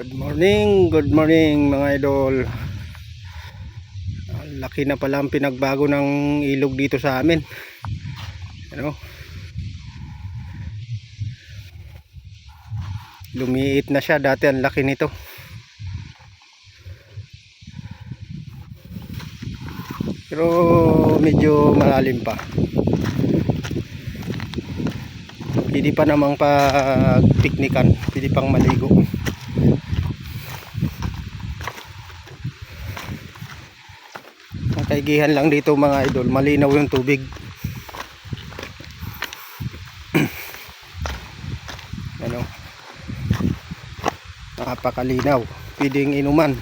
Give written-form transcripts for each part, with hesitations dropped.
Good morning mga idol. Laki na pala ang pinagbago ng ilog dito sa amin. Ano? Lumiit na siya, dati ang laki nito. Pero medyo malalim pa. Pwede pa namang pag-piknikan, pwede pang maligo. Ang kaigihan lang dito mga idol, malinaw yung tubig. Ano? Napakalinaw, pwedeng inuman.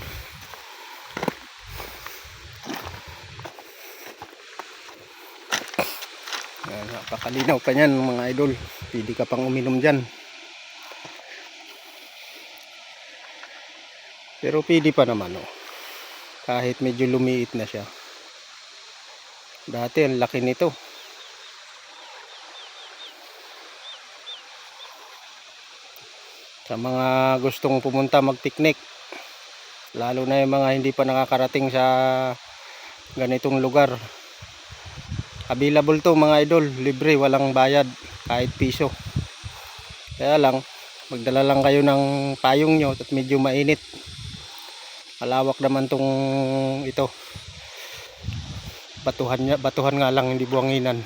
Napakalinaw pa yan mga idol, pwede ka pang uminom dyan. Pero pwede pa naman kahit medyo lumiit na siya. Dati ang laki nito. Sa mga gustong pumunta mag-picnic, lalo na yung mga hindi pa nakakarating sa ganitong lugar, available to mga idol, libre, walang bayad kahit piso. Kaya lang magdala lang kayo ng payong nyo at medyo mainit. Malawak naman tong ito, batuhan nga lang, hindi buwanginan.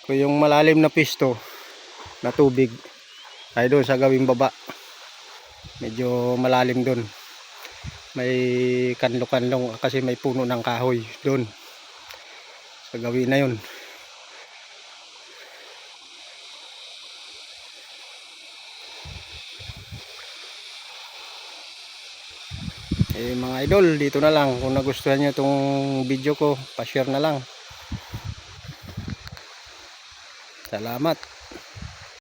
Kung yung malalim na pisto na tubig ay doon sa gawing baba, medyo malalim doon, may kanlo-kanlong kasi may puno ng kahoy doon sa gawin na yun. Mga idol, dito na lang. Kung nagustuhan nyo itong video ko, pa-share na lang. Salamat.